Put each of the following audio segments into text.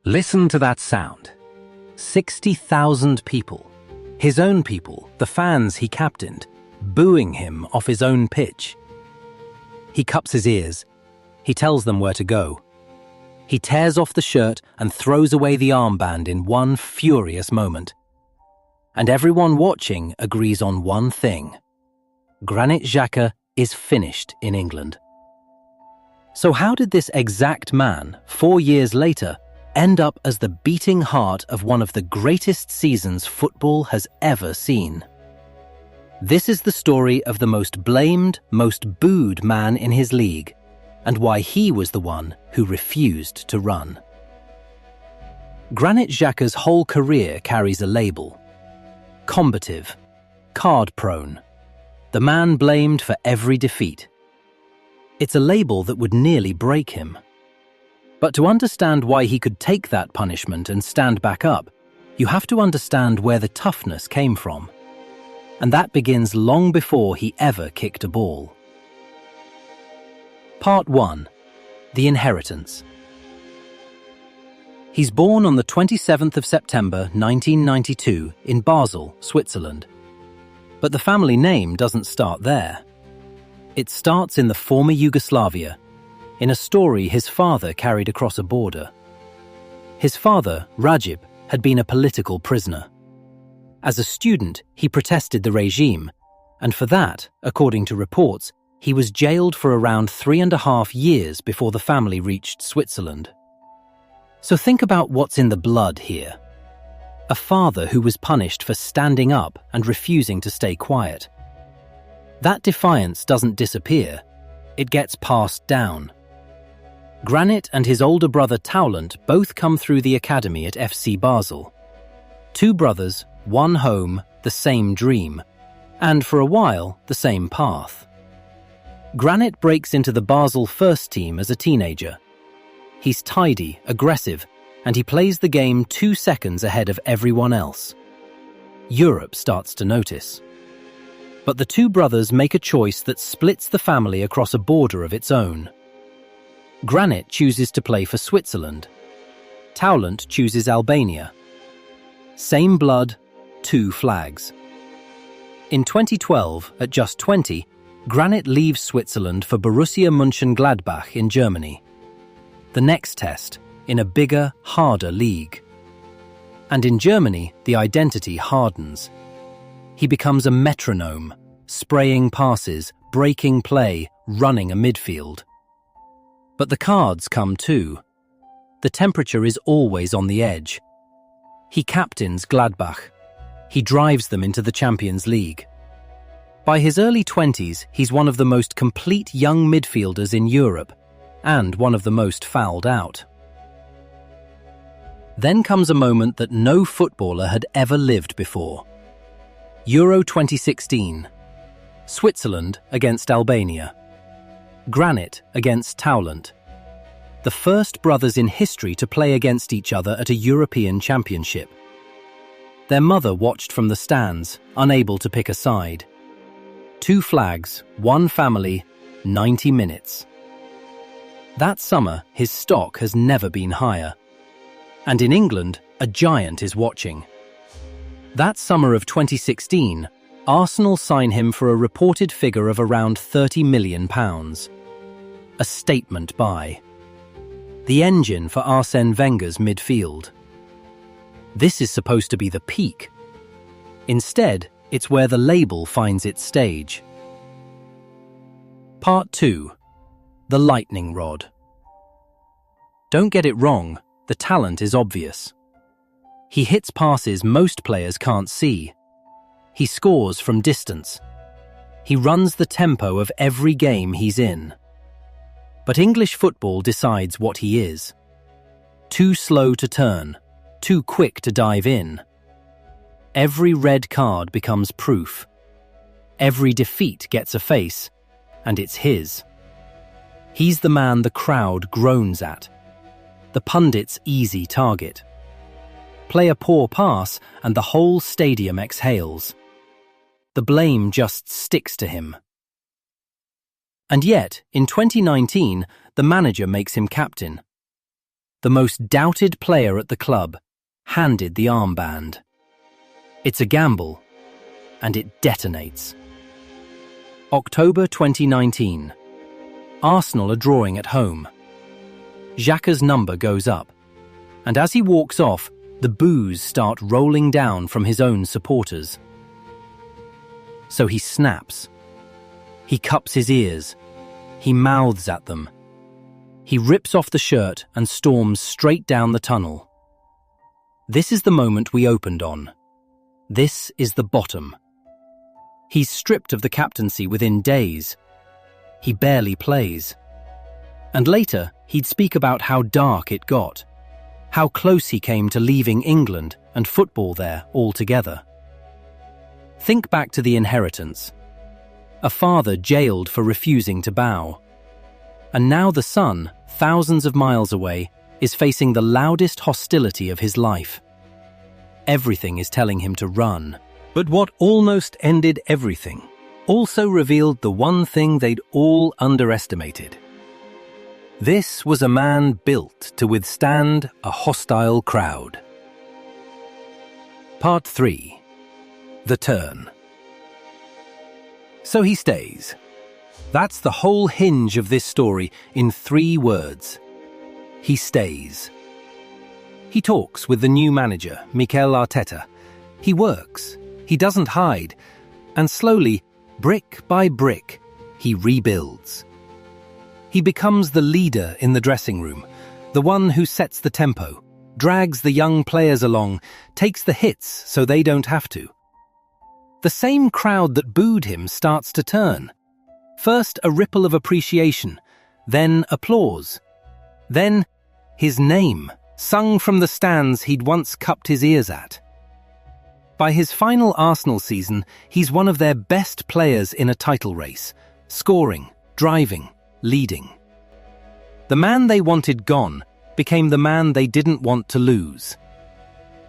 Listen to that sound. 60,000 people. His own people, the fans he captained, booing him off his own pitch. He cups his ears. He tells them where to go. He tears off the shirt and throws away the armband in one furious moment. And everyone watching agrees on one thing. Granit Xhaka is finished in England. So how did this exact man, 4 years later, end up as the beating heart of one of the greatest seasons football has ever seen? This is the story of the most blamed, most booed man in his league, and why he was the one who refused to run. Granit Xhaka's whole career carries a label. Combative, card-prone, the man blamed for every defeat. It's a label that would nearly break him. But to understand why he could take that punishment and stand back up, you have to understand where the toughness came from. And that begins long before he ever kicked a ball. Part 1. The Inheritance. He's born on the 27th of September 1992 in Basel, Switzerland. But the family name doesn't start there. It starts in the former Yugoslavia, in a story his father carried across a border. His father, Rajib, had been a political prisoner. As a student, he protested the regime, and for that, according to reports, he was jailed for around 3.5 years before the family reached Switzerland. So think about what's in the blood here. A father who was punished for standing up and refusing to stay quiet. That defiance doesn't disappear, it gets passed down. Granit and his older brother Taulant both come through the academy at FC Basel. 2 brothers, one home, the same dream, and for a while, the same path. Granit breaks into the Basel first team as a teenager. He's tidy, aggressive, and he plays the game 2 seconds ahead of everyone else. Europe starts to notice. But the 2 brothers make a choice that splits the family across a border of its own. Granit chooses to play for Switzerland. Taulant chooses Albania. Same blood, 2 flags. In 2012, at just 20, Granit leaves Switzerland for Borussia Mönchengladbach in Germany. The next test, in a bigger, harder league. And in Germany, the identity hardens. He becomes a metronome, spraying passes, breaking play, running a midfield. But the cards come too. The temperature is always on the edge. He captains Gladbach. He drives them into the Champions League. By his early 20s, he's one of the most complete young midfielders in Europe, and one of the most fouled out. Then comes a moment that no footballer had ever lived before. Euro 2016. Switzerland against Albania. Granit against Taulant. The first brothers in history to play against each other at a European championship. Their mother watched from the stands, unable to pick a side. 2 flags, 1 family, 90 minutes. That summer, his stock has never been higher. And in England, a giant is watching. That summer of 2016, Arsenal sign him for a reported figure of around £30 million. A statement buy. The engine for Arsène Wenger's midfield. This is supposed to be the peak. Instead, it's where the label finds its stage. Part 2. The lightning rod. Don't get it wrong, the talent is obvious. He hits passes most players can't see. He scores from distance. He runs the tempo of every game he's in. But English football decides what he is. Too slow to turn, too quick to dive in. Every red card becomes proof. Every defeat gets a face, and it's his. He's the man the crowd groans at. The pundit's easy target. Play a poor pass, and the whole stadium exhales. The blame just sticks to him. And yet, in 2019, the manager makes him captain. the most doubted player at the club, handed the armband. It's a gamble, and it detonates. October 2019. Arsenal are drawing at home. Xhaka's number goes up, and as he walks off, the boos start rolling down from his own supporters. So he snaps. He cups his ears. He mouths at them. He rips off the shirt and storms straight down the tunnel. This is the moment we opened on. This is the bottom. He's stripped of the captaincy within days. He barely plays. And later, he'd speak about how dark it got, how close he came to leaving England and football there altogether. Think back to the inheritance. A father jailed for refusing to bow. And now the son, thousands of miles away, is facing the loudest hostility of his life. Everything is telling him to run. But what almost ended everything also revealed the one thing they'd all underestimated. This was a man built to withstand a hostile crowd. Part 3. The Turn. So he stays. That's the whole hinge of this story in 3 words. He stays. He talks with the new manager, Mikel Arteta. He works. He doesn't hide. And slowly, brick by brick, he rebuilds. He becomes the leader in the dressing room, the one who sets the tempo, drags the young players along, takes the hits so they don't have to. The same crowd that booed him starts to turn. First a ripple of appreciation, then applause. Then his name, sung from the stands he'd once cupped his ears at. By his final Arsenal season, he's one of their best players in a title race, scoring, driving, leading. The man they wanted gone became the man they didn't want to lose.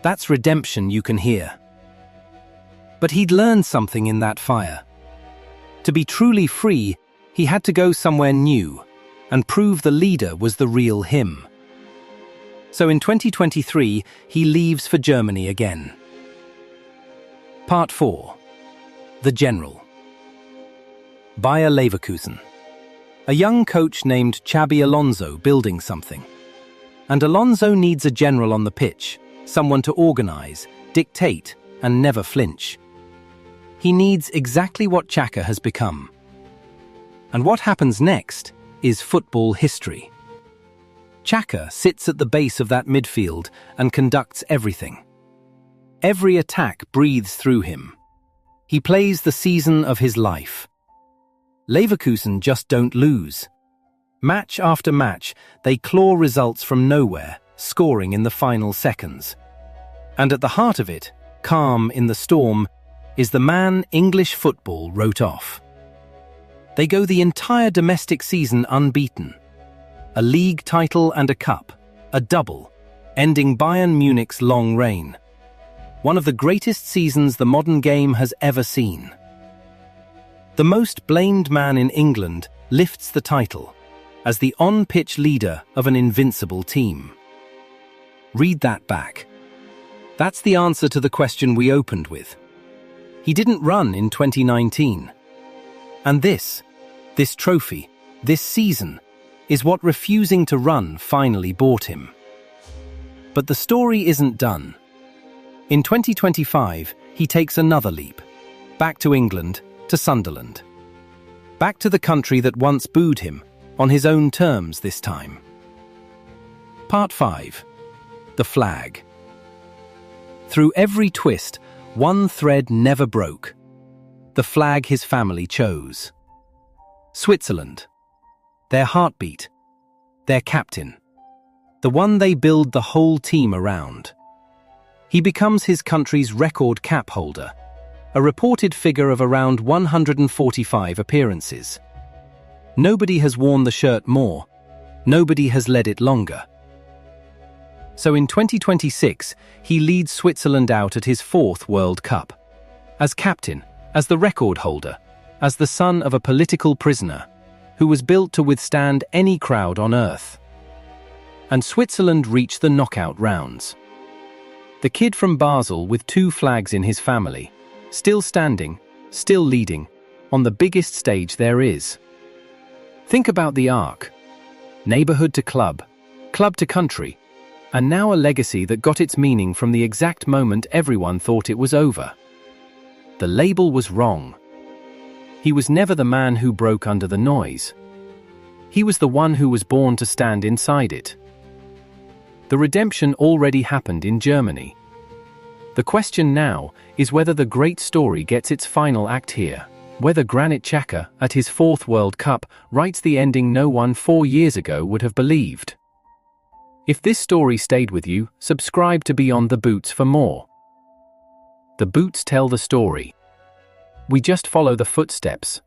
That's redemption you can hear. But he'd learned something in that fire. To be truly free, he had to go somewhere new and prove the leader was the real him. So in 2023, he leaves for Germany again. Part 4. The General. Bayer Leverkusen. A young coach named Xabi Alonso building something. And Alonso needs a general on the pitch, someone to organize, dictate, and never flinch. He needs exactly what Xhaka has become. And what happens next is football history. Xhaka sits at the base of that midfield and conducts everything. Every attack breathes through him. He plays the season of his life. Leverkusen just don't lose. Match after match, they claw results from nowhere, scoring in the final seconds. And at the heart of it, calm in the storm, is the man English football wrote off. They go the entire domestic season unbeaten. A league title and a cup, a double, ending Bayern Munich's long reign. One of the greatest seasons the modern game has ever seen. The most blamed man in England lifts the title as the on-pitch leader of an invincible team. Read that back. That's the answer to the question we opened with. He didn't run in 2019. And this trophy, this season, is what refusing to run finally bought him. But the story isn't done. In 2025, he takes another leap. Back to England, to Sunderland. Back to the country that once booed him, on his own terms this time. Part 5. The Flag. Through every twist, one thread never broke. The flag his family chose. Switzerland. Their heartbeat. Their captain. The one they build the whole team around. He becomes his country's record cap holder, a reported figure of around 145 appearances. Nobody has worn the shirt more. Nobody has led it longer. So in 2026, he leads Switzerland out at his 4th World Cup. As captain, as the record holder, as the son of a political prisoner, who was built to withstand any crowd on earth. and Switzerland reached the knockout rounds. The kid from Basel with 2 flags in his family, still standing, still leading, on the biggest stage there is. Think about the arc. Neighborhood to club, club to country, and now a legacy that got its meaning from the exact moment everyone thought it was over. The label was wrong. He was never the man who broke under the noise. He was the one who was born to stand inside it. The redemption already happened in Germany. The question now is whether the great story gets its final act here, whether Granit Xhaka, at his 4th World Cup, writes the ending no one 4 years ago would have believed. If this story stayed with you, subscribe to Beyond the Boots for more. The boots tell the story. We just follow the footsteps.